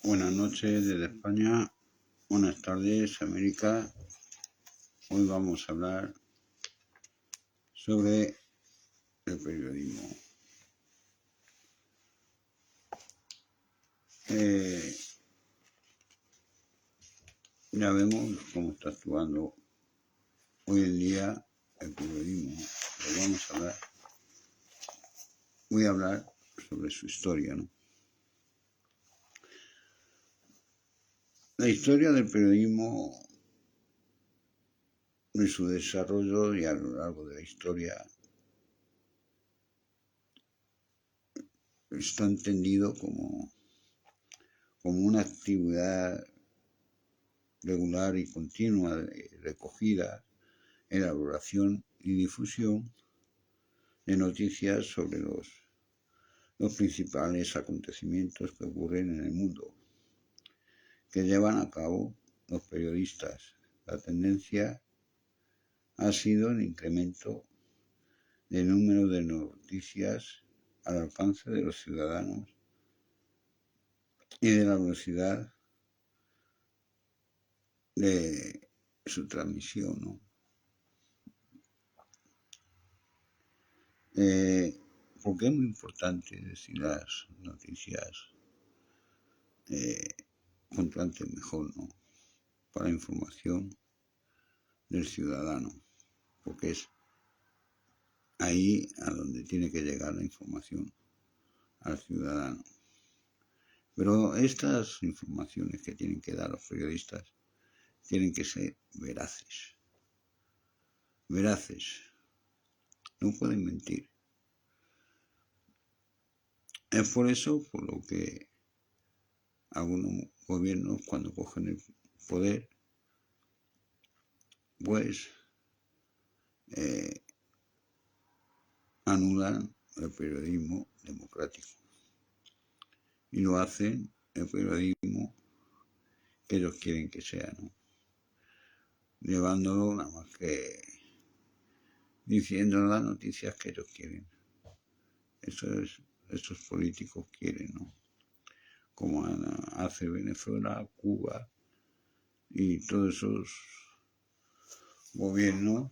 Buenas noches desde España, buenas tardes América. Hoy vamos a hablar sobre el periodismo. Ya vemos cómo está actuando hoy en día el periodismo. Voy a hablar sobre su historia, ¿no? La historia del periodismo y su desarrollo y a lo largo de la historia está entendido como una actividad regular y continua de recogida, elaboración y difusión de noticias sobre los principales acontecimientos que ocurren en el mundo, que llevan a cabo los periodistas. La tendencia ha sido el incremento del número de noticias al alcance de los ciudadanos y de la velocidad de su transmisión, ¿no? Porque es muy importante decir las noticias cuanto antes mejor, ¿no? Para información del ciudadano, porque es ahí a donde tiene que llegar la información al ciudadano. Pero estas informaciones que tienen que dar los periodistas tienen que ser veraces. Veraces. No pueden mentir. Es por eso por lo que algunos gobiernos, cuando cogen el poder, pues anulan el periodismo democrático y lo hacen el periodismo que ellos quieren que sea, ¿no? Llevándolo nada más que diciendo las noticias que ellos quieren. Esos políticos quieren, ¿no? Como hace Venezuela, Cuba y todos esos gobiernos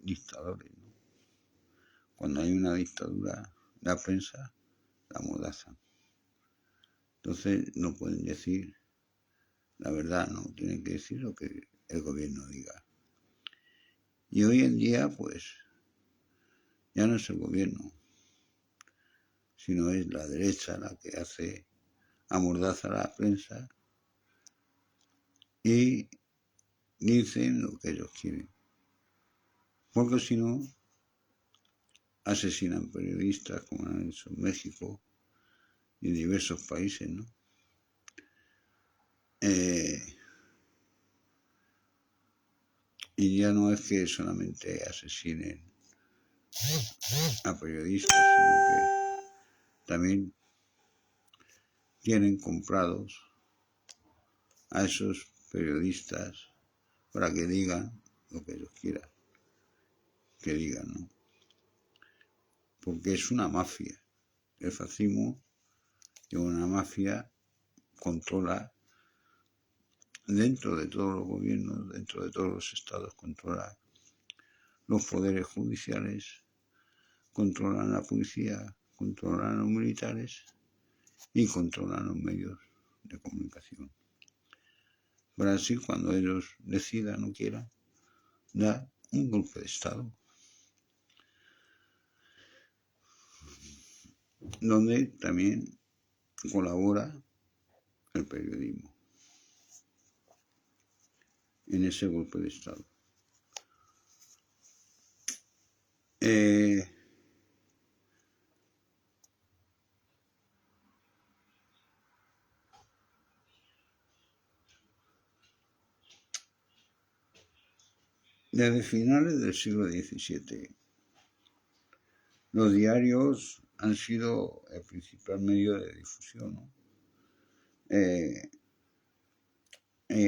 dictadores, ¿no? Cuando hay una dictadura, la prensa la amordazan. Entonces no pueden decir la verdad, no tienen que decir lo que el gobierno diga. Y hoy en día, pues, ya no es el gobierno, sino es la derecha la que hace amordazar a la prensa y dicen lo que ellos quieren. Porque si no, asesinan periodistas, como han hecho en México y en diversos países, ¿no? Y ya no es que solamente asesinen a periodistas, sino que también tienen comprados a esos periodistas para que digan lo que ellos quieran que digan, ¿no? Porque es una mafia. El fascismo y una mafia controla dentro de todos los gobiernos, dentro de todos los estados, controla los poderes judiciales, controlan la policía, controlan los militares y controlan los medios de comunicación. Para así, cuando ellos decidan o quieran, dar un golpe de estado donde también colabora el periodismo en ese golpe de estado. Desde finales del siglo XVII, los diarios han sido el principal medio de difusión, ¿no?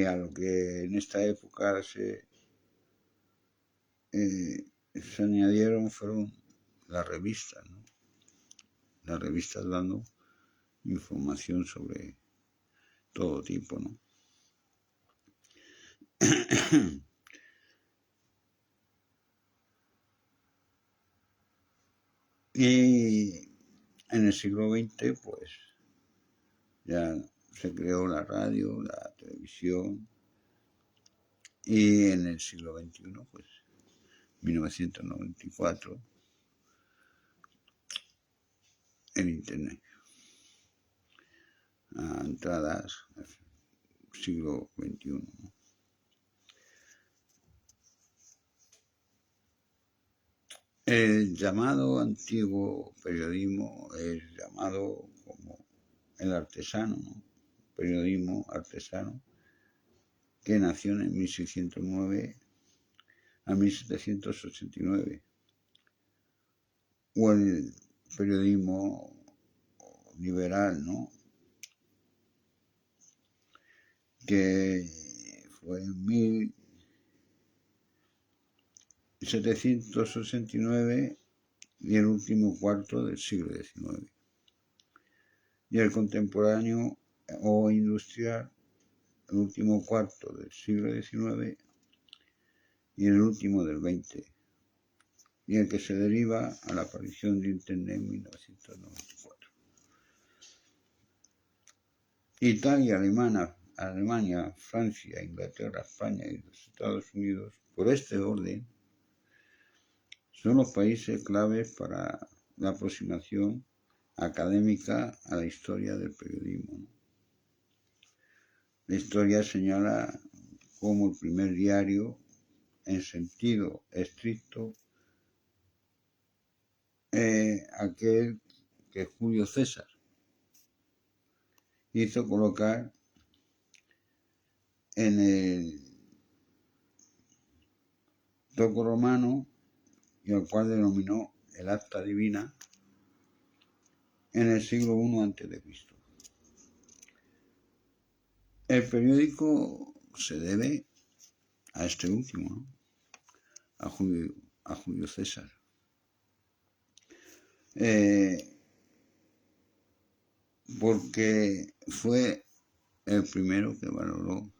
A lo que en esta época se añadieron fueron las revistas, ¿no? las revistas dando información sobre todo tipo, ¿no? Y en el siglo XX, pues, ya se creó la radio, la televisión, y en el siglo XXI, pues, 1994, el Internet. A entradas del siglo XXI, ¿no? El llamado antiguo periodismo es llamado como el artesano, ¿no? Periodismo artesano, que nació en 1609 a 1789, o el periodismo liberal, ¿no? Que fue en 1789 y el último cuarto del siglo XIX. Y el contemporáneo o industrial, el último cuarto del siglo XIX y el último del XX, y el que se deriva a la aparición de Internet en 1994. Italia, Alemania, Francia, Inglaterra, España y los Estados Unidos, por este orden, son los países claves para la aproximación académica a la historia del periodismo. La historia señala como el primer diario, en sentido estricto, aquel que Julio César hizo colocar en el toco romano y al cual denominó el Acta Divina en el siglo I a.C. El periódico se debe a este último, ¿no? a Julio César. Porque fue el primero que valoró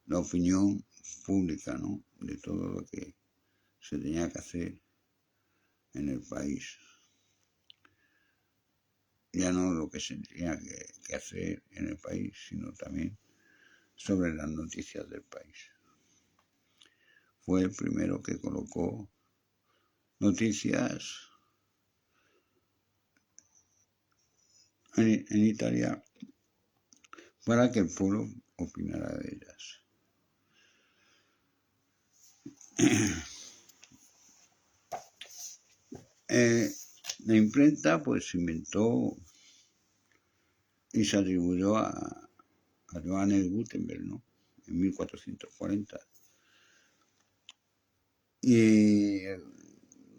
la opinión pública, ¿no? De todo lo que se tenía que hacer en el país. Ya no lo que se tenía que hacer en el país, sino también sobre las noticias del país. Fue el primero que colocó noticias en Italia para que el pueblo opinara de ellas. La imprenta pues se inventó y se atribuyó a Johannes Gutenberg, ¿no? En 1440. Y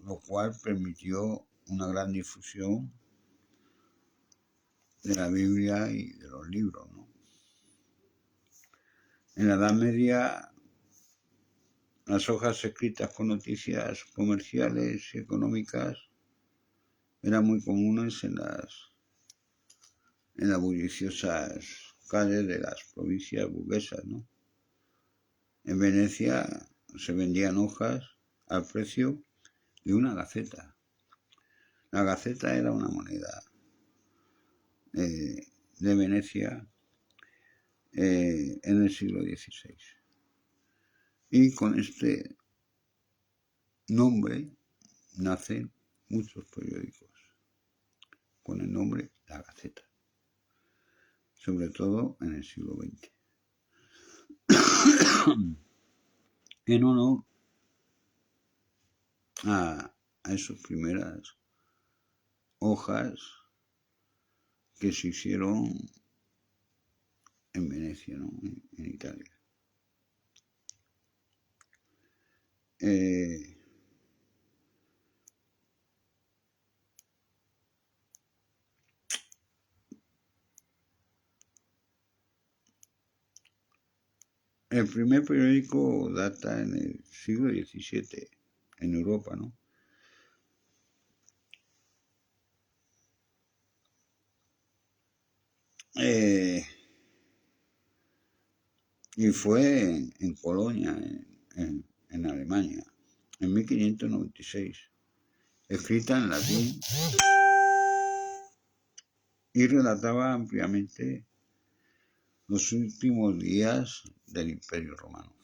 lo cual permitió una gran difusión de la Biblia y de los libros, ¿no? En la Edad Media, las hojas escritas con noticias comerciales y económicas eran muy comunes en las bulliciosas calles de las provincias burguesas, ¿no? En Venecia se vendían hojas al precio de una gaceta. La gaceta era una moneda de Venecia en el siglo XVI. Y con este nombre nacen muchos periódicos, con el nombre La Gaceta, sobre todo en el siglo XX. En honor a esas primeras hojas que se hicieron en Venecia, ¿no? En Italia. El primer periódico data en el siglo XVII en Europa, ¿no? Eh, y fue en Colonia, en Alemania, en 1596, escrita en latín y relataba ampliamente los últimos días del Imperio Romano.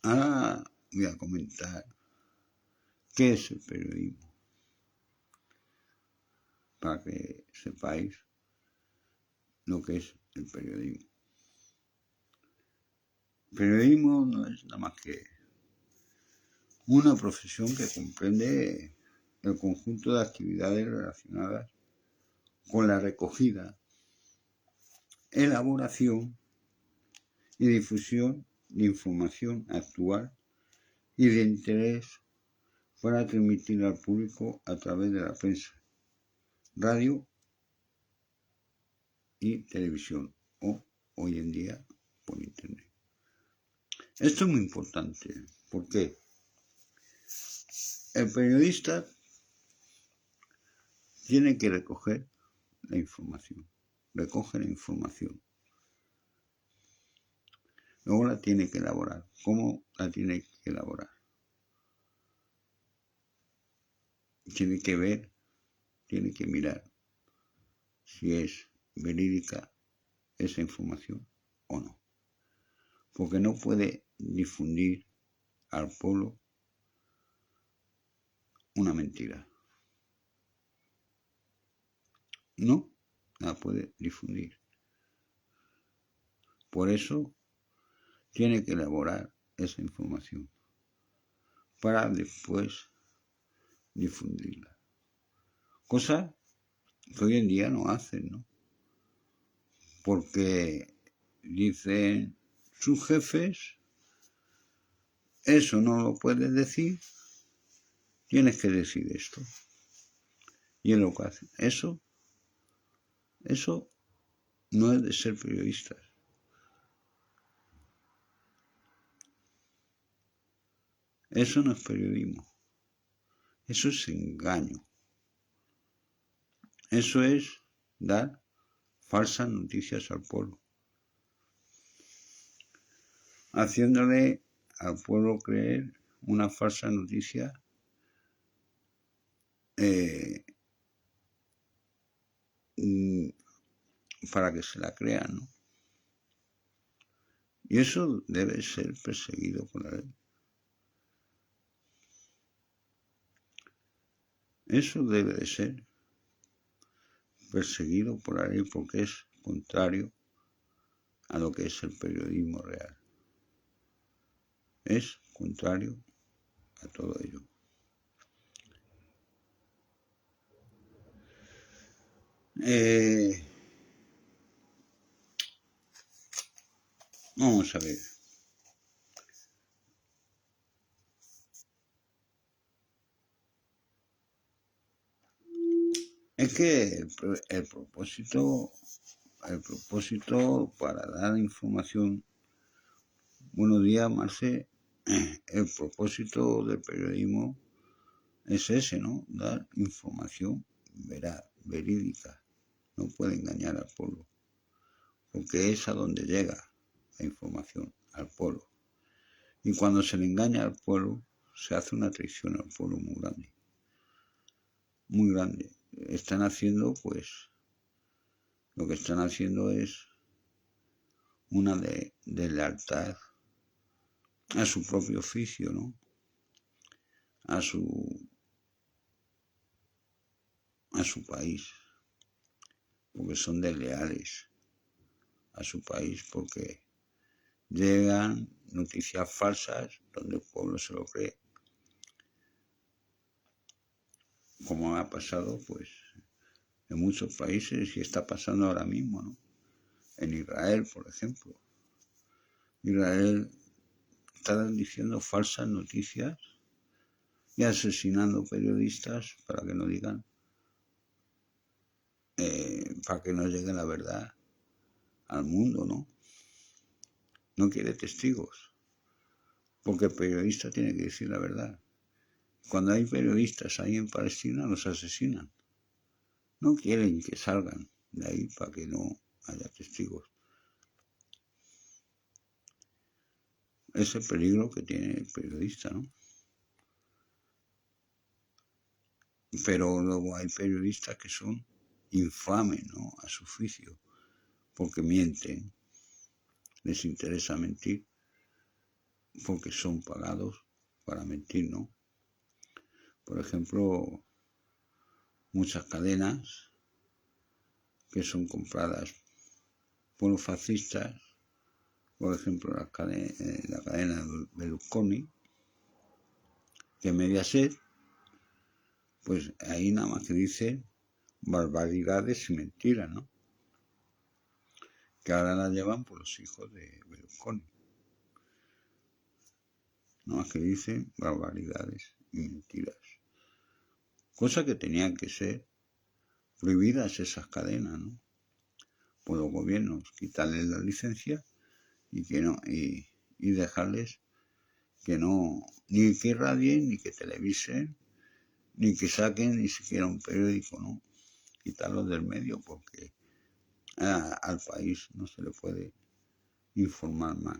Ahora voy a comentar qué es el periodismo, para que sepáis lo que es el periodismo. El periodismo no es nada más que una profesión que comprende el conjunto de actividades relacionadas con la recogida, elaboración y difusión de información actual y de interés para transmitir al público a través de la prensa, radio y televisión, o hoy en día por internet. Esto es muy importante porque el periodista tiene que recoger la información, recoge la información, luego la tiene que elaborar. ¿Cómo la tiene que elaborar? Tiene que ver, tiene que mirar si es verídica esa información o no, porque no puede difundir al pueblo una mentira. No la puede difundir. Por eso tiene que elaborar esa información para después difundirla. Cosa que hoy en día no hacen, ¿no? Porque dicen sus jefes, eso no lo puedes decir, tienes que decir esto. Y es lo que hacen. Eso no es de ser periodistas. Eso no es periodismo. Eso es engaño. Eso es dar falsas noticias al pueblo, haciéndole al pueblo creer una falsa noticia para que se la crean, ¿no? Y eso debe ser perseguido por la ley. Eso debe de ser perseguido por la ley porque es contrario a lo que es el periodismo real. Es contrario a todo ello. Vamos a ver. Es que el propósito para dar información. Buenos días, Marce. El propósito del periodismo es ese, ¿no? Dar información veraz, verídica. No puede engañar al pueblo, porque es a donde llega la información, al pueblo. Y cuando se le engaña al pueblo, se hace una traición al pueblo muy grande. Muy grande. Están haciendo, pues, lo que están haciendo es una de lealtad a su propio oficio, ¿no? A su país, porque son desleales a su país, porque llegan noticias falsas donde el pueblo se lo cree, como ha pasado pues en muchos países y está pasando ahora mismo, ¿no? En Israel, por ejemplo. Israel está diciendo falsas noticias y asesinando periodistas para que no digan, para que no llegue la verdad al mundo, ¿no? No quiere testigos. porque el periodista tiene que decir la verdad. Cuando hay periodistas ahí en Palestina, los asesinan. No quieren que salgan de ahí para que no haya testigos. Es el peligro que tiene el periodista, ¿no? Pero luego hay periodistas que son infames, ¿no? A su juicio, porque mienten, les interesa mentir, porque son pagados para mentir, ¿no? Por ejemplo, muchas cadenas que son compradas por los fascistas, por ejemplo la cadena Berlusconi, que Mediaset, pues ahí nada más que dice barbaridades y mentiras, ¿no? Que ahora la llevan por los hijos de Berlusconi. Nada más que dicen barbaridades y mentiras. Cosa que tenían que ser prohibidas esas cadenas, ¿no? Por los gobiernos, quitarles la licencia y que no, y dejarles que no, ni que radien, ni que televisen, ni que saquen ni siquiera un periódico, ¿no? Quitarlos del medio porque al país no se le puede informar más.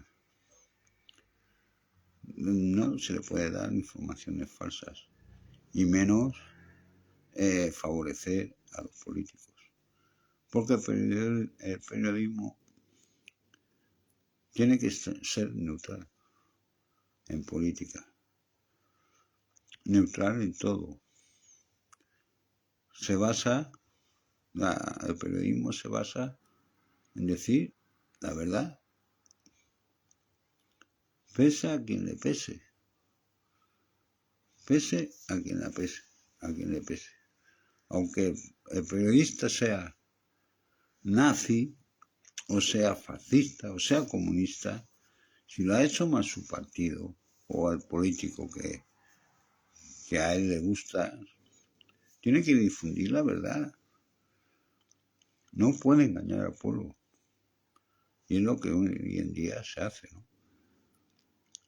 No se le puede dar informaciones falsas y menos favorecer a los políticos. Porque el periodismo tiene que ser neutral en política, neutral en todo. El periodismo se basa en decir la verdad, pese a quien le pese, pese a quien le pese. Aunque el periodista sea nazi, o sea fascista, o sea comunista, si lo ha hecho más su partido o al político que a él le gusta, tiene que difundir la verdad. No puede engañar al pueblo. Y es lo que hoy en día se hace, ¿no?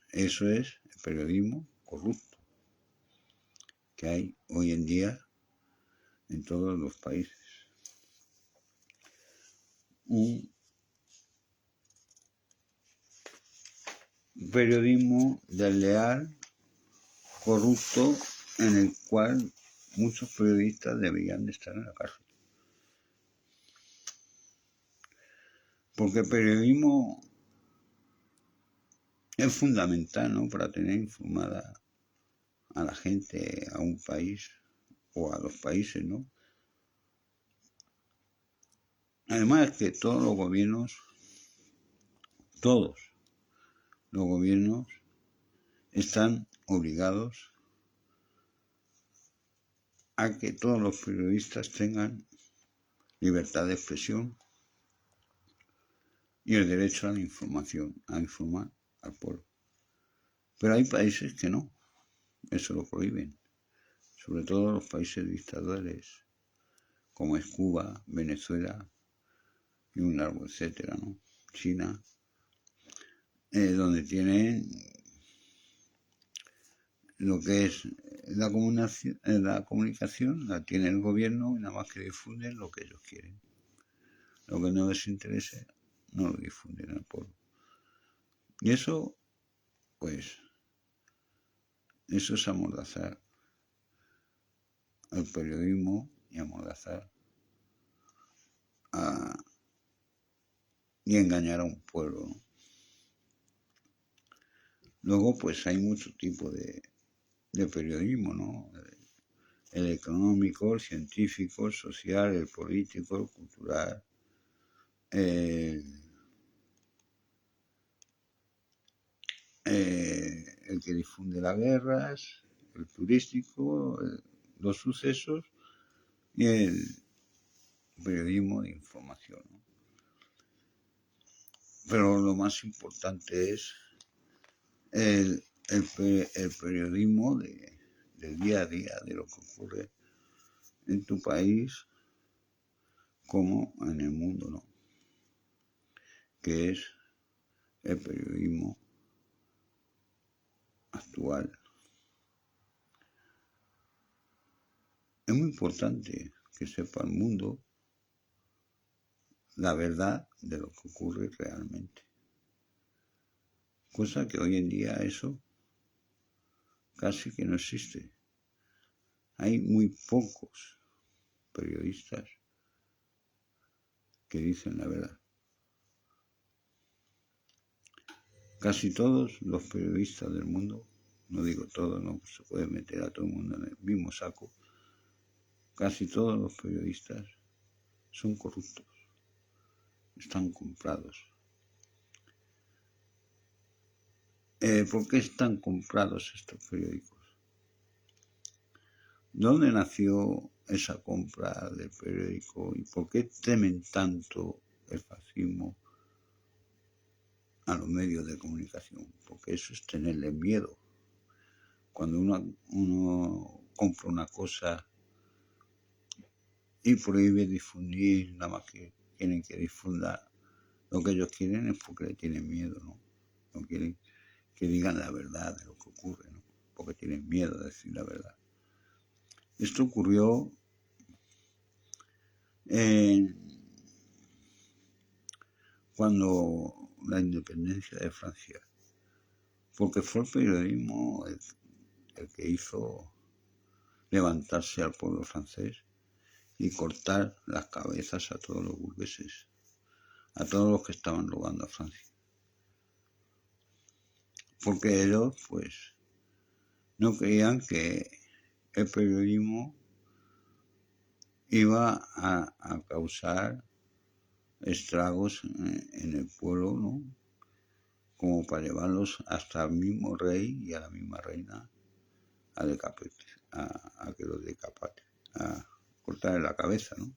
Eso es el periodismo corrupto que hay hoy en día en todos los países. Un periodismo desleal, corrupto, en el cual muchos periodistas deberían de estar en la cárcel. Porque el periodismo es fundamental, ¿no? Para tener informada a la gente, a un país o a los países, ¿no? Además que todos los gobiernos están obligados a que todos los periodistas tengan libertad de expresión y el derecho a la información, a informar al pueblo. Pero hay países que no, eso lo prohíben, sobre todo los países dictadores, como es Cuba, Venezuela y un largo etcétera, ¿no? China, donde tienen lo que es la comunicación la tiene el gobierno y nada más que difunden lo que ellos quieren. Lo que no les interese no lo difunden al pueblo. Y eso, pues, eso es amordazar al periodismo y amordazar y engañar a un pueblo, ¿no? Luego, pues hay mucho tipo de periodismo, ¿no? El económico, el científico, el social, el político, el cultural, el que difunde las guerras, el turístico, los sucesos y el periodismo de información, ¿no? Pero lo más importante es el periodismo del día a día, de lo que ocurre en tu país como en el mundo, ¿no? Que es el periodismo actual. Es muy importante que sepa el mundo la verdad de lo que ocurre realmente. Cosa que hoy en día eso casi que no existe. Hay muy pocos periodistas que dicen la verdad. Casi todos los periodistas del mundo, no digo todos, no se puede meter a todo el mundo en el mismo saco, casi todos los periodistas son corruptos, están comprados. ¿Por qué están comprados estos periódicos? ¿Dónde nació esa compra del periódico y por qué temen tanto el fascismo a los medios de comunicación? Porque eso es tenerle miedo. Cuando uno compra una cosa y prohíbe difundir, nada más que quieren que difunda lo que ellos quieren, es porque le tienen miedo, ¿no? No quieren que digan la verdad de lo que ocurre, ¿no? Porque tienen miedo de decir la verdad. Esto ocurrió cuando la independencia de Francia, porque fue el periodismo el que hizo levantarse al pueblo francés y cortar las cabezas a todos los burgueses, a todos los que estaban robando a Francia. Porque ellos, pues, no creían que el periodismo iba a causar estragos en el pueblo, ¿no? Como para llevarlos hasta el mismo rey y a la misma reina a que los decapite, a cortarle la cabeza, ¿no?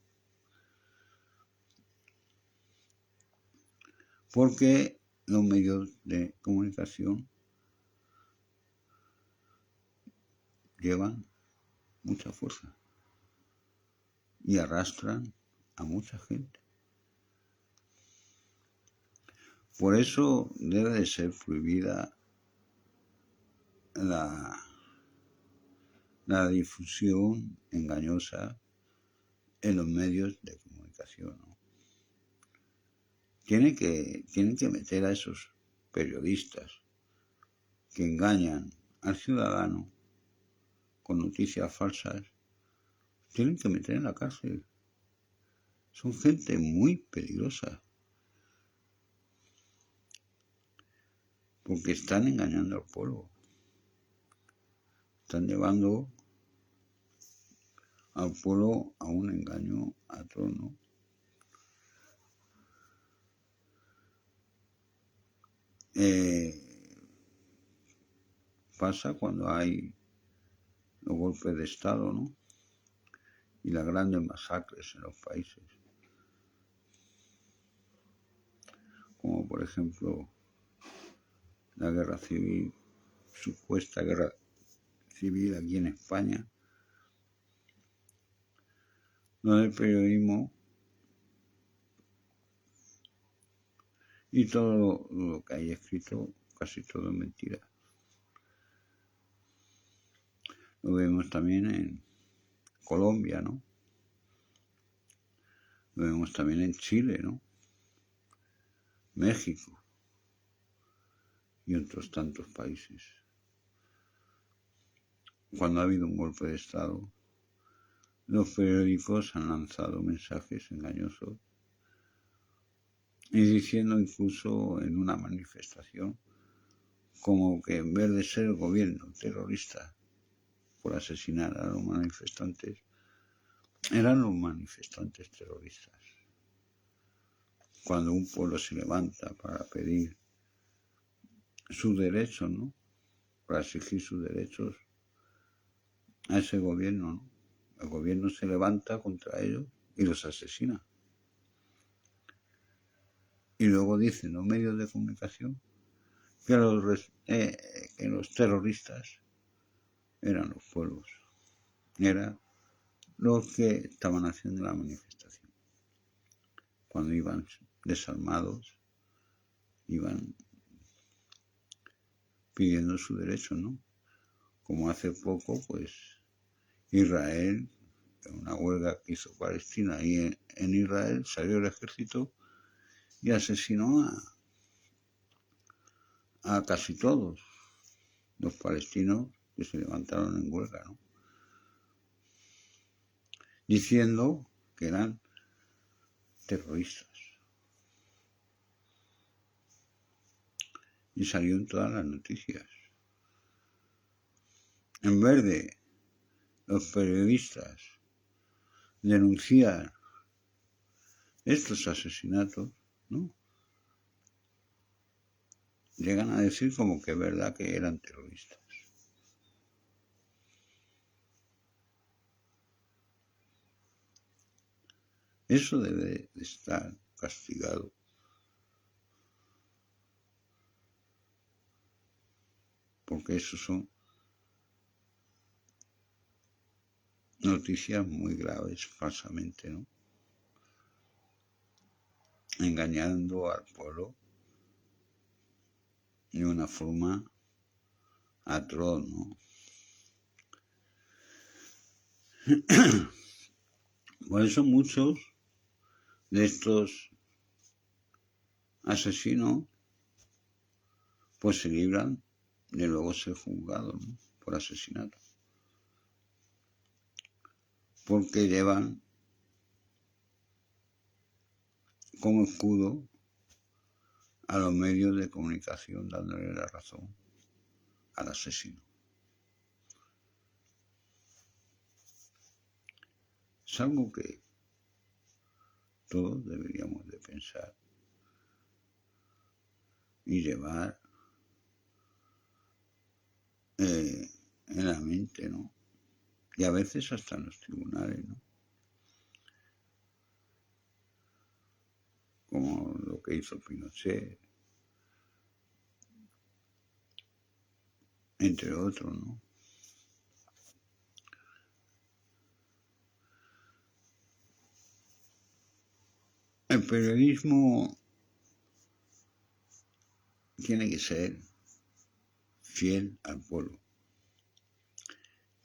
Porque los medios de comunicación llevan mucha fuerza y arrastran a mucha gente. Por eso debe de ser prohibida la difusión engañosa en los medios de comunicación, ¿no? Tienen que meter a esos periodistas que engañan al ciudadano con noticias falsas, tienen que meter en la cárcel. Son gente muy peligrosa, porque están engañando al pueblo. Están llevando al pueblo a un engaño atroz, ¿no? Pasa cuando hay los golpes de Estado, ¿no? Y las grandes masacres en los países. Como por ejemplo la guerra civil, supuesta guerra civil aquí en España, donde el periodismo y todo lo que hay escrito, casi todo es mentira. Lo vemos también en Colombia, ¿no? Lo vemos también en Chile, ¿no? México y otros tantos países. Cuando ha habido un golpe de Estado, los periódicos han lanzado mensajes engañosos y diciendo incluso en una manifestación como que en vez de ser el gobierno terrorista por asesinar a los manifestantes, eran los manifestantes terroristas. Cuando un pueblo se levanta para pedir sus derechos, ¿no? Para exigir sus derechos a ese gobierno, ¿no? El gobierno se levanta contra ellos y los asesina. Y luego dicen los medios de comunicación que los terroristas eran los pueblos, eran los que estaban haciendo la manifestación. Cuando iban desarmados, iban pidiendo su derecho, ¿no? como hace poco, pues Israel, en una huelga que hizo Palestina y en Israel, salió el ejército y asesinó a casi todos los palestinos que se levantaron en huelga, ¿no? Diciendo que eran terroristas. Y salió en todas las noticias. En vez de los periodistas denunciar estos asesinatos, ¿no?, llegan a decir como que es verdad que eran terroristas. Eso debe de estar castigado. Porque eso son noticias muy graves, falsamente, ¿no? Engañando al pueblo de una forma atroz, ¿no? Por eso muchos de estos asesinos pues se libran de luego ser juzgados, ¿no?, por asesinato. Porque llevan como escudo a los medios de comunicación dándole la razón al asesino. Es algo que todos deberíamos de pensar y llevar en la mente, ¿no? Y a veces hasta en los tribunales, ¿no? Como lo que hizo Pinochet, entre otros, ¿no? El periodismo tiene que ser fiel al pueblo,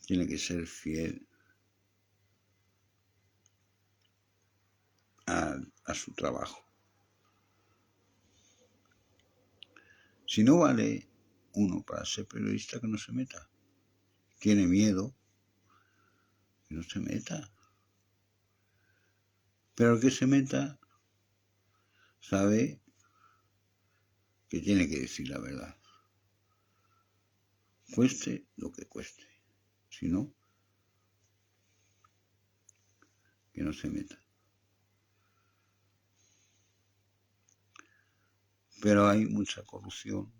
tiene que ser fiel a su trabajo. Si no vale uno para ser periodista, que no se meta. Tiene miedo, que no se meta. Pero el que se meta sabe que tiene que decir la verdad, cueste lo que cueste. Si no, que no se meta. Pero hay mucha corrupción,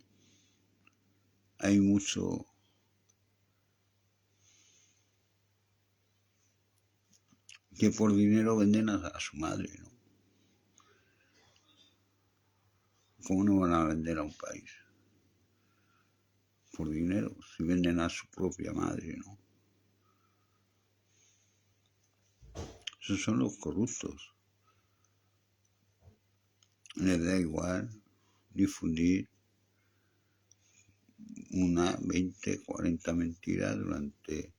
hay mucho que por dinero venden a su madre, ¿no? ¿Cómo no van a vender a un país? Por dinero, si venden a su propia madre, ¿no? Esos son los corruptos. Les da igual difundir una, 20, 40 mentiras durante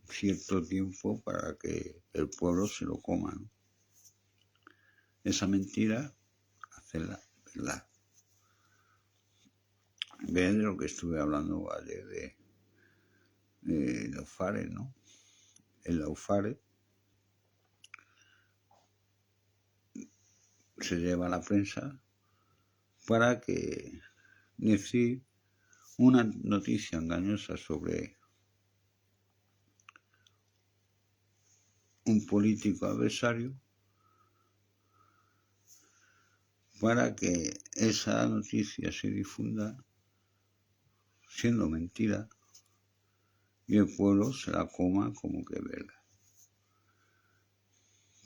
cierto tiempo para que el pueblo se lo coma, ¿no? Esa mentira, hacerla verdad. En vez de lo que estuve hablando ayer de Laufare, ¿no? El Laufare se lleva a la prensa para que decir una noticia engañosa sobre un político adversario, para que esa noticia se difunda siendo mentira y el pueblo se la coma como que es verdad.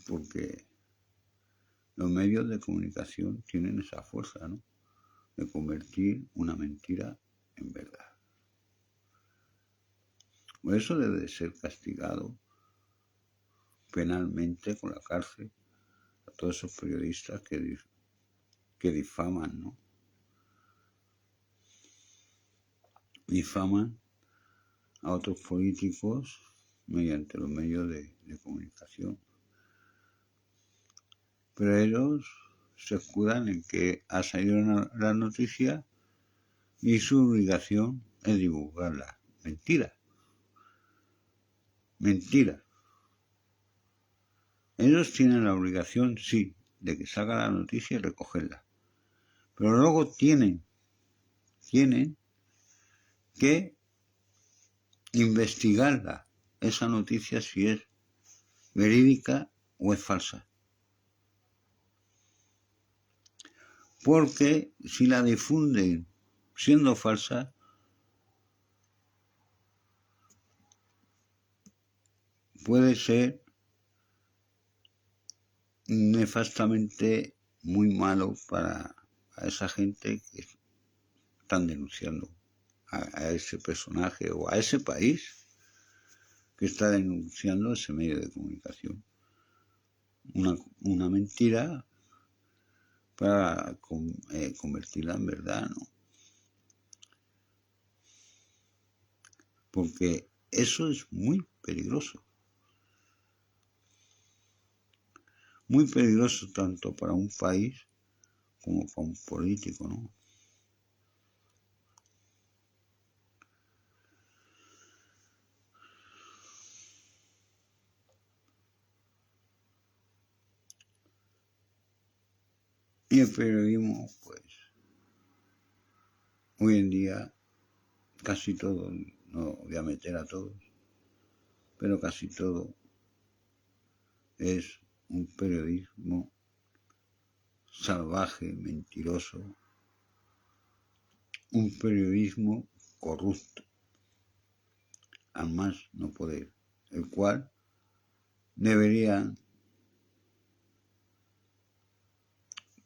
Porque los medios de comunicación tienen esa fuerza, ¿no?, de convertir una mentira en verdad. Por eso debe de ser castigado penalmente con la cárcel a todos esos periodistas que difaman, ¿no? difaman a otros políticos mediante los medios de comunicación. Pero ellos se escudan en que ha salido la noticia y su obligación es divulgarla. Mentira. Mentira. Ellos tienen la obligación, sí, de que salga la noticia y recogerla. Pero luego tienen que investigarla, esa noticia, si es verídica o es falsa. Porque si la difunden siendo falsa, puede ser nefastamente muy malo para esa gente que están denunciando a ese personaje o a ese país que está denunciando ese medio de comunicación. Una mentira para convertirla en verdad, ¿no? Porque eso es muy peligroso. Muy peligroso tanto para un país como para un político, ¿no? Y el periodismo, pues, hoy en día, casi todo, no voy a meter a todos, pero casi todo es un periodismo salvaje, mentiroso, un periodismo corrupto, al más no poder, el cual deberían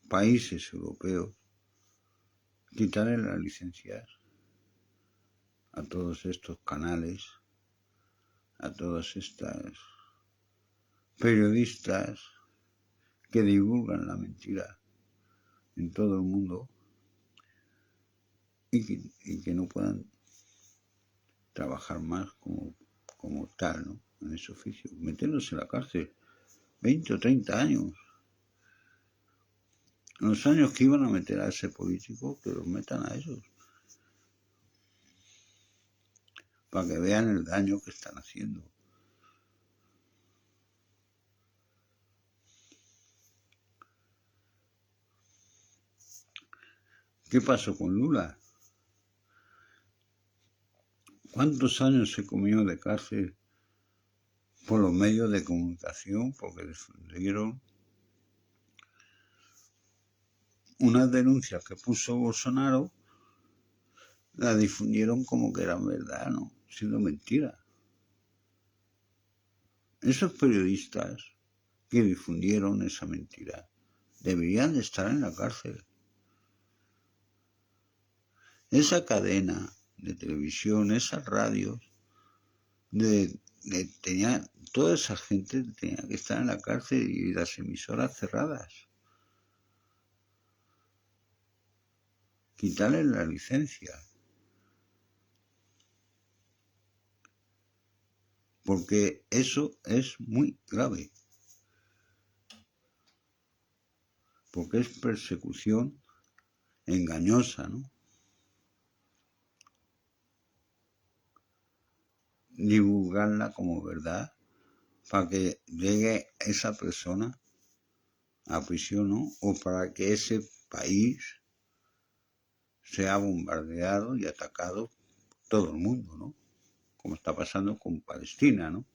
países europeos quitarle las licencias a todos estos canales, a todas estas periodistas que divulgan la mentira en todo el mundo y que no puedan trabajar más como tal, ¿no? En ese oficio, meterlos en la cárcel 20 o 30 años. En los años que iban a meter a ese político, que los metan a esos, para que vean el daño que están haciendo. ¿Qué pasó con Lula? ¿Cuántos años se comió de cárcel por los medios de comunicación? Porque difundieron unas denuncias que puso Bolsonaro, las difundieron como que eran verdad, ¿no? Siendo mentira. Esos periodistas que difundieron esa mentira deberían de estar en la cárcel. Esa cadena de televisión, esas radios, toda esa gente tenía que estar en la cárcel y las emisoras cerradas. Quitarles la licencia. Porque eso es muy grave. Porque es persecución engañosa, ¿no? Divulgarla como verdad para que llegue esa persona a prisión, ¿no? O para que ese país sea bombardeado y atacado todo el mundo, ¿no? Como está pasando con Palestina, ¿no?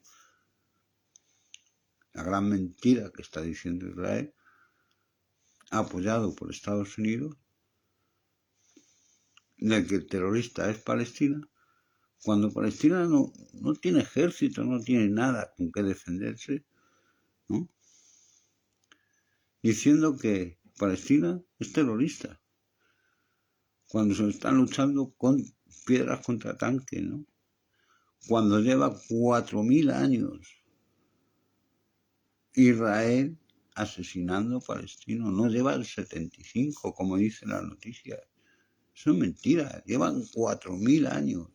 La gran mentira que está diciendo Israel, apoyado por Estados Unidos, de que el terrorista es Palestina, cuando Palestina no tiene ejército, no tiene nada con que defenderse, ¿no? Diciendo que Palestina es terrorista, cuando se están luchando con piedras contra tanques, ¿no? Cuando lleva 4.000 años Israel asesinando palestinos, no lleva el 75, como dice la noticia, Eso es mentira. Llevan 4.000 años.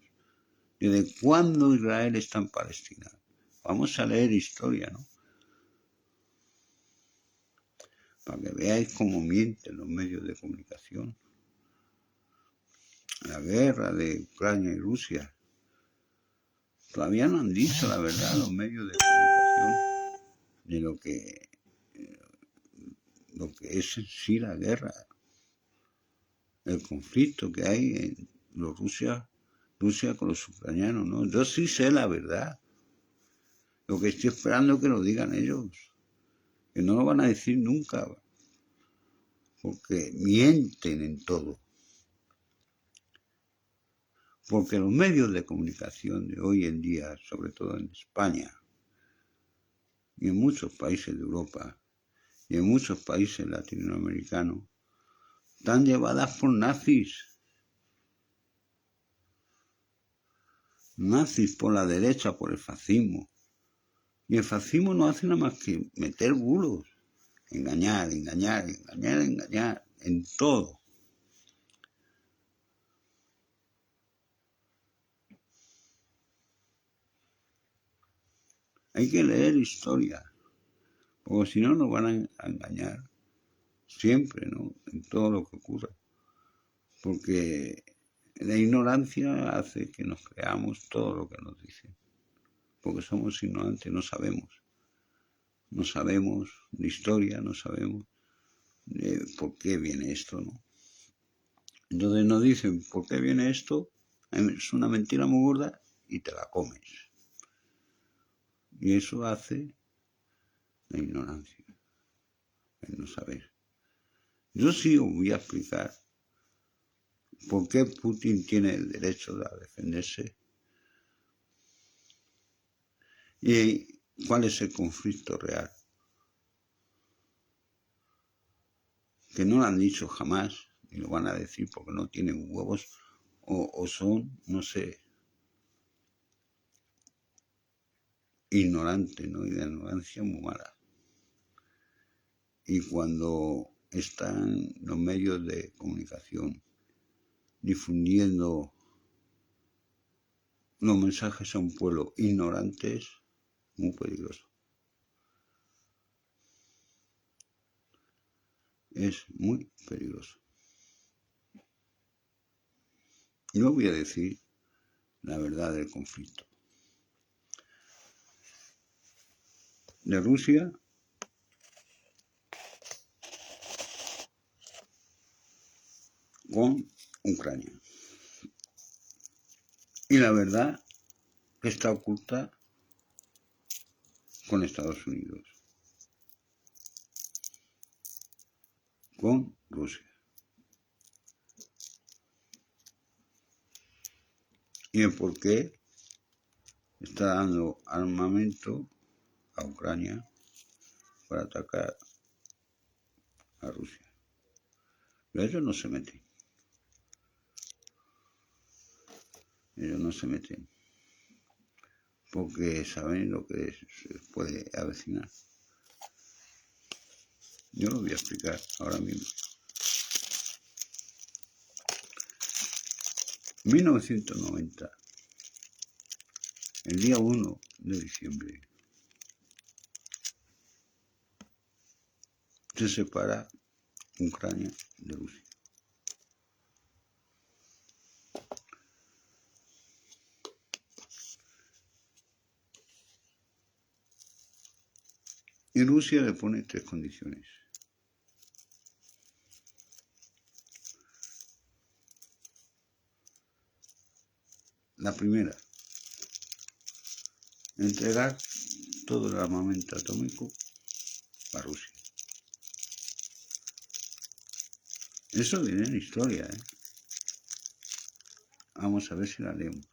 ¿Desde cuándo Israel está en Palestina? Vamos a leer historia, ¿no? Para que veáis cómo mienten los medios de comunicación. La guerra de Ucrania y Rusia. Todavía no han dicho la verdad los medios de comunicación de lo que es en sí la guerra, el conflicto que hay en Rusia con los ucranianos, ¿no? Yo sí sé la verdad. Lo que estoy esperando es que lo digan ellos, que no lo van a decir nunca, porque mienten en todo. Porque los medios de comunicación de hoy en día, sobre todo en España y en muchos países de Europa y en muchos países latinoamericanos, están llevadas por nazis. Nazis por la derecha, por el fascismo. Y el fascismo no hace nada más que meter bulos, engañar, en todo. Hay que leer historia, porque si no nos van a engañar siempre, ¿no? En todo lo que ocurra. Porque la ignorancia hace que nos creamos todo lo que nos dicen. Porque somos ignorantes, no sabemos. No sabemos de historia, no sabemos de por qué viene esto, ¿no? Entonces nos dicen, ¿por qué viene esto? Es una mentira muy gorda y te la comes. Y eso hace la ignorancia, el no saber. Yo sí os voy a explicar por qué Putin tiene el derecho a defenderse y cuál es el conflicto real. Que no lo han dicho jamás, ni lo van a decir porque no tienen huevos o son, no sé, ignorantes, ¿no? Y la ignorancia muy mala. Y cuando están los medios de comunicación difundiendo los mensajes a un pueblo ignorante, es muy peligroso. Es muy peligroso. Yo voy a decir la verdad del conflicto. De Rusia con Ucrania. Y la verdad que está oculta con Estados Unidos, con Rusia. Y el por qué está dando armamento a Ucrania para atacar a Rusia. Pero ellos no se meten. Ellos no se meten. Porque saben lo que se puede avecinar. Yo lo voy a explicar ahora mismo. 1990, el día 1 de diciembre, se separa Ucrania de Rusia. Y Rusia le pone 3 condiciones. La primera, entregar todo el armamento atómico a Rusia. Eso viene en historia, ¿eh? Vamos a ver si la leemos.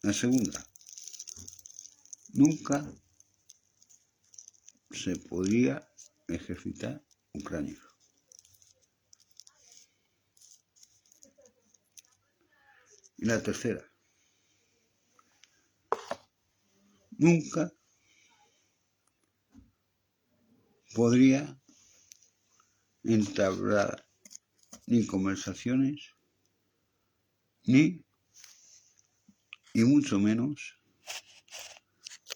La segunda, nunca se podría ejercitar Ucrania. Y la tercera, nunca podría entablar ni conversaciones, ni, y mucho menos,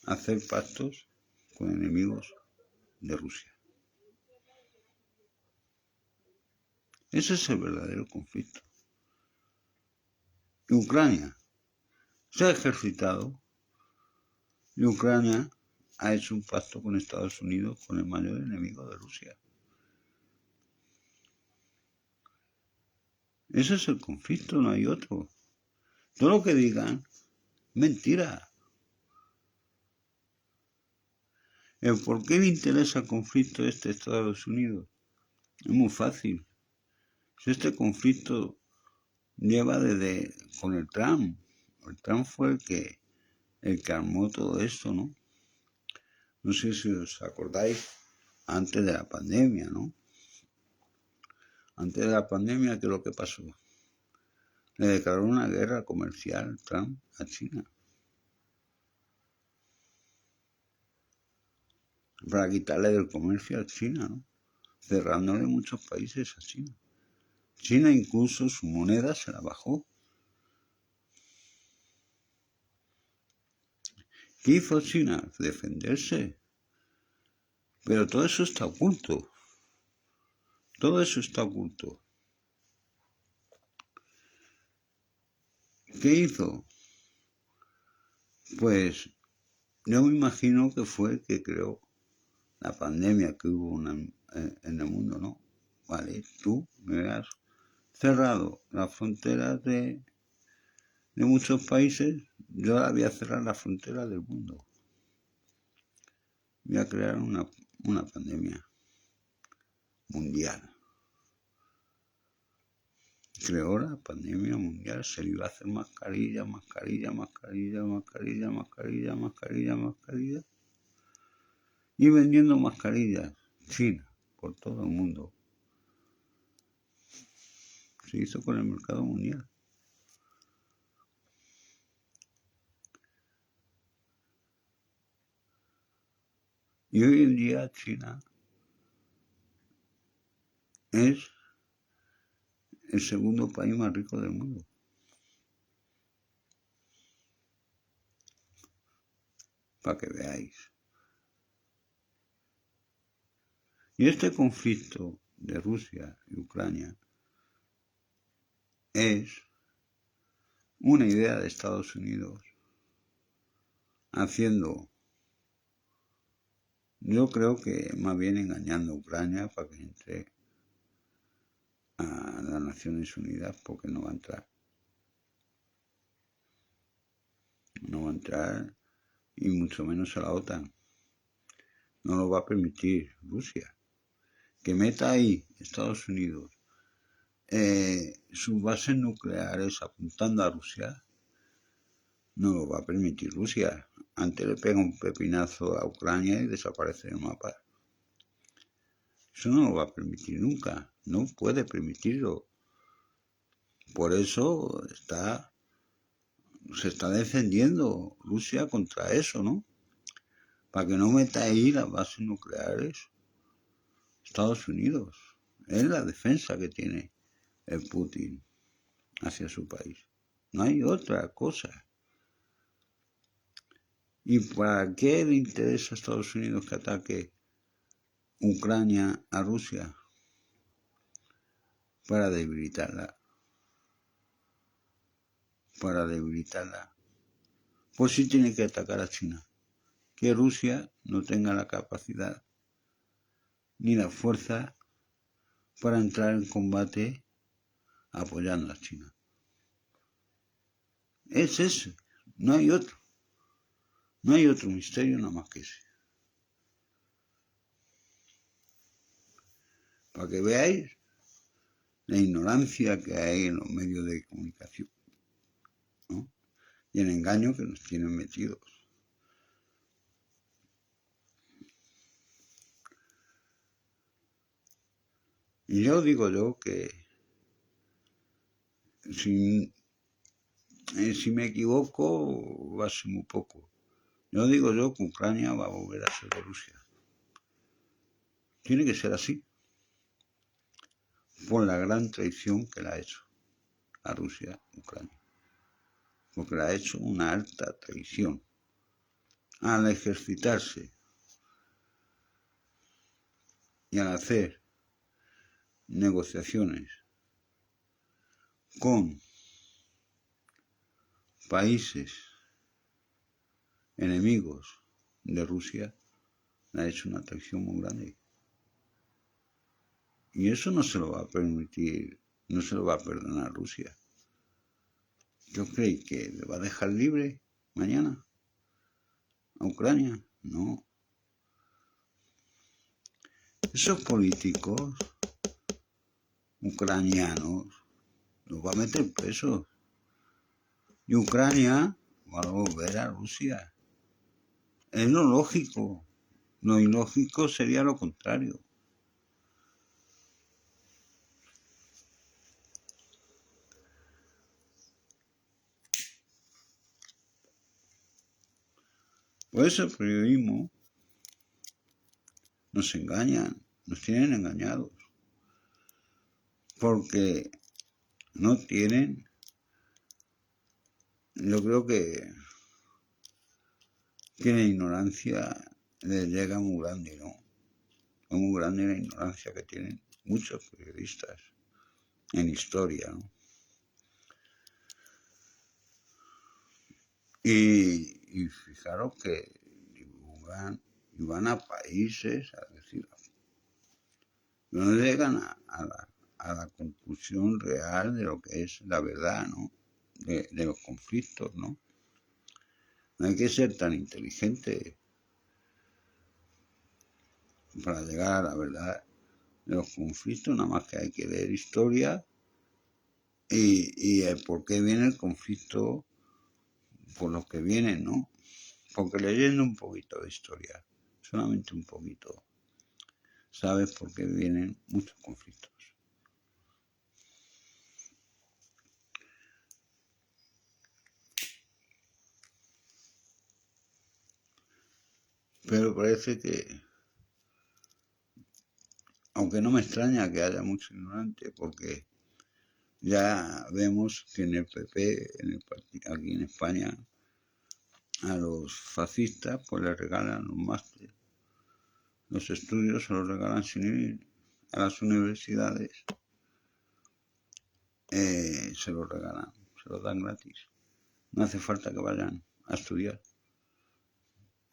hacer pactos con enemigos de Rusia. Ese es el verdadero conflicto. Y Ucrania se ha ejercitado y Ucrania ha hecho un pacto con Estados Unidos, con el mayor enemigo de Rusia. Ese es el conflicto, no hay otro. Todo lo que digan, mentira. ¿El por qué le interesa el conflicto este de Estados Unidos? Es muy fácil. Si este conflicto lleva desde con el Trump. El Trump fue el que armó todo esto, ¿no? No sé si os acordáis, antes de la pandemia, ¿no? Antes de la pandemia, ¿qué es lo que pasó? Le declaró una guerra comercial Trump a China. Para quitarle del comercio a China, ¿no? Cerrándole muchos países a China. China incluso su moneda se la bajó. ¿Qué hizo China? Defenderse. Pero todo eso está oculto. Todo eso está oculto. ¿Qué hizo? Pues yo me imagino que fue el que creó la pandemia que hubo en el mundo, ¿no? Vale, tú me has cerrado las fronteras de muchos países, yo ahora voy a cerrar las fronteras del mundo. Voy a crear una pandemia mundial. Creó la pandemia mundial, se le iba a hacer mascarilla, y vendiendo mascarillas, China, por todo el mundo. Se hizo con el mercado mundial. Y hoy en día China es el segundo país más rico del mundo. Para que veáis. Y este conflicto de Rusia y Ucrania es una idea de Estados Unidos haciendo, yo creo que más bien engañando a Ucrania para que entre a las Naciones Unidas, porque no va a entrar. No va a entrar, y mucho menos a la OTAN. No lo va a permitir Rusia. Que meta ahí Estados Unidos sus bases nucleares apuntando a Rusia, no lo va a permitir Rusia. Antes le pega un pepinazo a Ucrania y desaparece del mapa. Eso no lo va a permitir nunca. No puede permitirlo. Por eso se está defendiendo Rusia contra eso, ¿no? Para que no meta ahí las bases nucleares Estados Unidos. Es la defensa que tiene el Putin hacia su país. No hay otra cosa. ¿Y para qué le interesa a Estados Unidos que ataque Ucrania a Rusia? Para debilitarla. Para debilitarla. Pues sí tiene que atacar a China. Que Rusia no tenga la capacidad ni la fuerza para entrar en combate apoyando a China. Es ese. No hay otro. No hay otro misterio nada más que ese. Para que veáis la ignorancia que hay en los medios de comunicación, ¿no? Y el engaño que nos tienen metidos. Y yo digo que si me equivoco va a ser muy poco. Yo digo que Ucrania va a volver a ser de Rusia. Tiene que ser así. por la gran traición que le ha hecho a Rusia, Ucrania. Porque le ha hecho una alta traición al ejercitarse y al hacer negociaciones con países enemigos de Rusia, le ha hecho una traición muy grande. Y eso no se lo va a permitir, no se lo va a perdonar Rusia. ¿Yo creo que le va a dejar libre mañana a Ucrania? No. Esos políticos ucranianos los va a meter presos. Y Ucrania va a volver a Rusia. Es lo lógico. Lo ilógico sería lo contrario. Por eso el periodismo nos engañan, nos tienen engañados. Porque no tienen, yo creo que la ignorancia les llega muy grande, ¿no? Es muy grande la ignorancia que tienen muchos periodistas en historia, ¿no? Y fijaros que divulgan y van a países a decir, no llegan a la conclusión real de lo que es la verdad, ¿no? De los conflictos, ¿no? No hay que ser tan inteligente para llegar a la verdad de los conflictos, nada más que hay que leer historia y el por qué viene el conflicto, por los que vienen, ¿no? Porque leyendo un poquito de historia, solamente un poquito, sabes por qué vienen muchos conflictos. Pero parece que, aunque no me extraña que haya mucho ignorante, porque ya vemos que en el PP, aquí en España, a los fascistas pues les regalan los másteres. Los estudios se los regalan sin ir a las universidades, se los regalan, se los dan gratis. No hace falta que vayan a estudiar.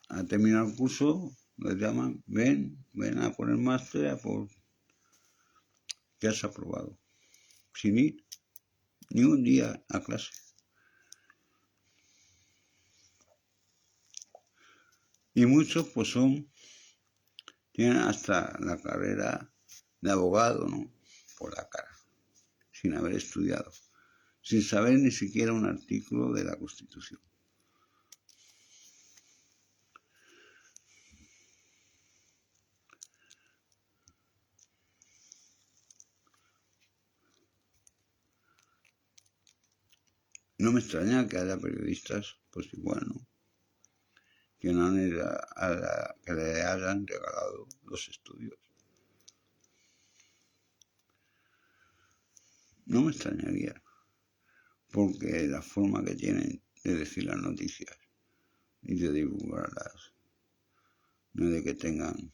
Al terminar el curso, les llaman, ven a por el máster, a por que has aprobado. Sin ir ni un día a clase. Y muchos pues tienen hasta la carrera de abogado, ¿no? Por la cara, sin haber estudiado, sin saber ni siquiera un artículo de la Constitución. No me extraña que haya periodistas, pues igual, ¿no? Que le hayan regalado los estudios. No me extrañaría, porque la forma que tienen de decir las noticias y de divulgarlas, no es de que tengan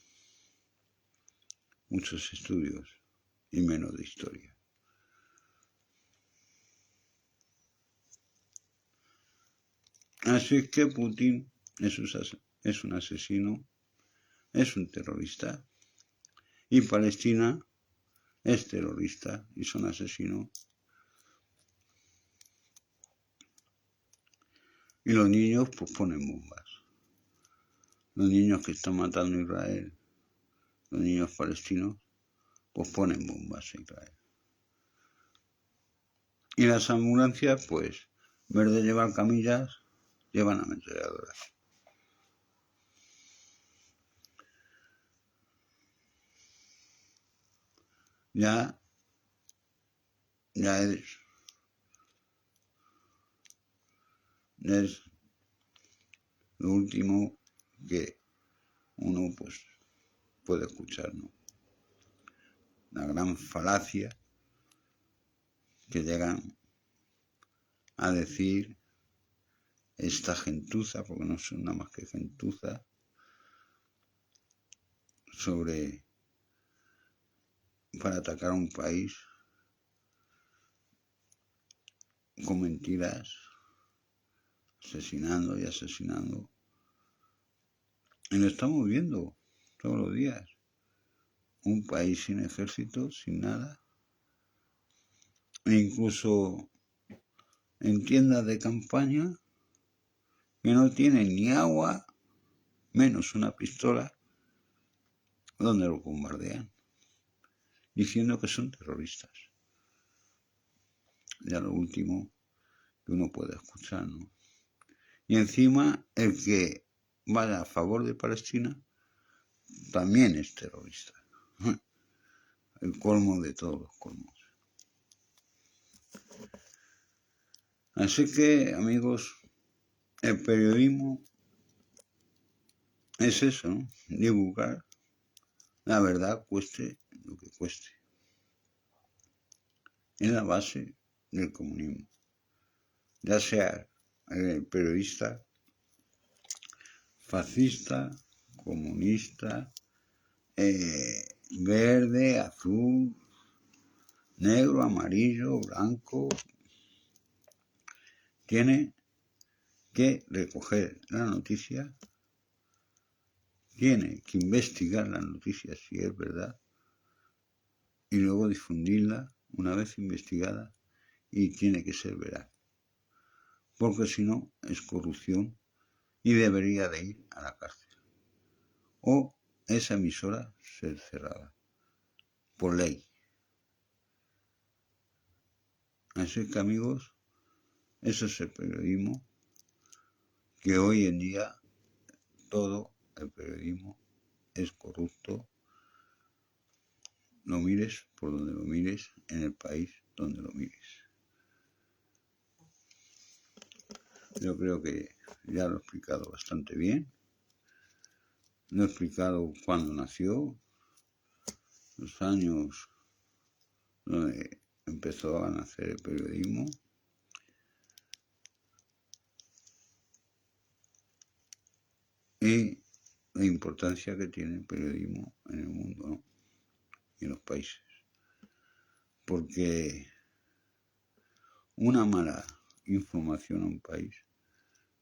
muchos estudios y menos de historia. Así es que Putin es un asesino, es un terrorista, y Palestina es terrorista y son asesinos. Y los niños pues ponen bombas. Los niños que están matando a Israel, los niños palestinos, pues ponen bombas a Israel. Y las ambulancias, pues, en vez de llevar camillas, llevan ametralladoras. Ya es lo último que uno pues puede escuchar, ¿no? La gran falacia que llegan a decir esta gentuza, porque no son nada más que gentuza, para atacar a un país con mentiras, asesinando y asesinando. Y lo estamos viendo todos los días. Un país sin ejército, sin nada. E incluso en tiendas de campaña que no tienen ni agua, menos una pistola, donde lo bombardean, diciendo que son terroristas. Ya lo último que uno puede escuchar, ¿no? Y encima el que vaya a favor de Palestina también es terrorista. El colmo de todos los colmos. Así que, amigos, el periodismo es eso, ¿no? Divulgar la verdad, cueste lo que cueste. Es la base del comunismo. Ya sea el periodista fascista, comunista, verde, azul, negro, amarillo, blanco, tiene que recoger la noticia, tiene que investigar la noticia si es verdad y luego difundirla una vez investigada y tiene que ser veraz, porque si no es corrupción y debería de ir a la cárcel o esa emisora ser cerrada por ley. Así que, amigos, eso es el periodismo, que hoy en día todo el periodismo es corrupto, lo mires por donde lo mires, en el país donde lo mires. Yo creo que ya lo he explicado bastante bien. Lo he explicado cuándo nació, los años donde empezó a nacer el periodismo. Y la importancia que tiene el periodismo en el mundo, ¿no? Y en los países. Porque una mala información a un país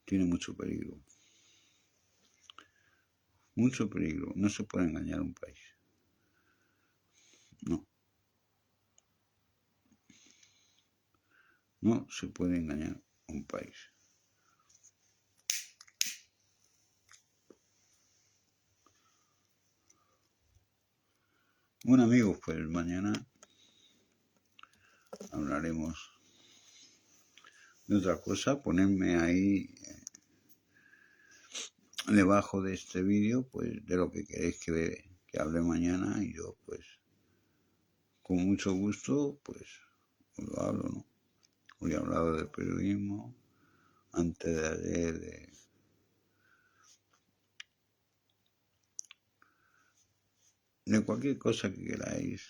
tiene mucho peligro. Mucho peligro. No se puede engañar a un país. No. No se puede engañar a un país. Bueno, amigos, pues mañana hablaremos de otra cosa. Ponerme ahí debajo de este vídeo, pues de lo que queréis que hable mañana, y yo, pues, con mucho gusto, pues, os lo hablo, ¿no? Hoy he hablado de periodismo, antes de ayer de cualquier cosa que queráis,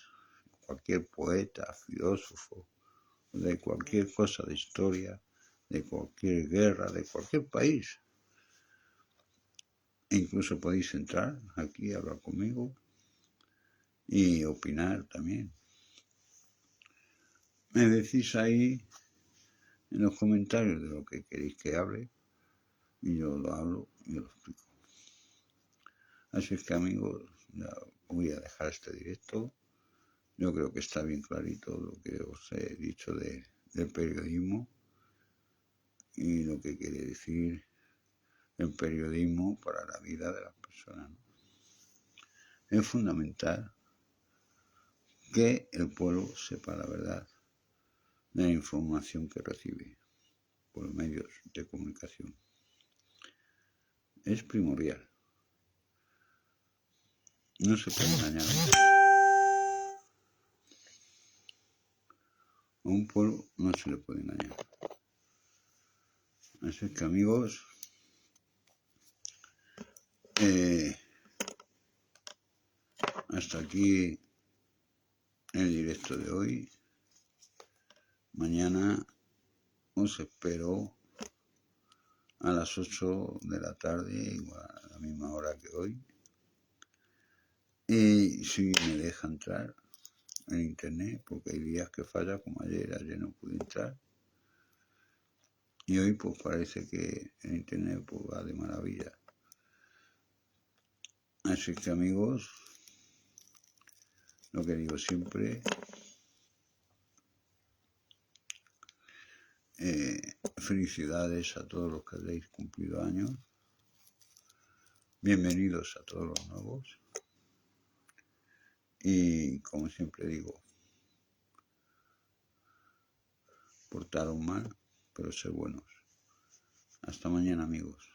cualquier poeta, filósofo, de cualquier cosa de historia, de cualquier guerra, de cualquier país. E incluso podéis entrar aquí a hablar conmigo y opinar también. Me decís ahí en los comentarios de lo que queréis que hable y yo lo hablo y lo explico. Así es que, amigos, ya voy a dejar este directo. Yo creo que está bien clarito lo que os he dicho del periodismo y lo que quiere decir el periodismo para la vida de las personas, ¿no? Es fundamental que el pueblo sepa la verdad de la información que recibe por medios de comunicación. Es primordial. No se puede engañar a un pueblo, no se le puede engañar. Así que, amigos, hasta aquí el directo de hoy. Mañana os espero a las 8 de la tarde, igual a la misma hora que hoy. Y si me deja entrar en internet, porque hay días que falla, como ayer no pude entrar. Y hoy pues parece que el internet pues, va de maravilla. Así que amigos, lo que digo siempre, felicidades a todos los que habéis cumplido años. Bienvenidos a todos los nuevos. Y como siempre digo, portaros mal, pero ser buenos. Hasta mañana, amigos.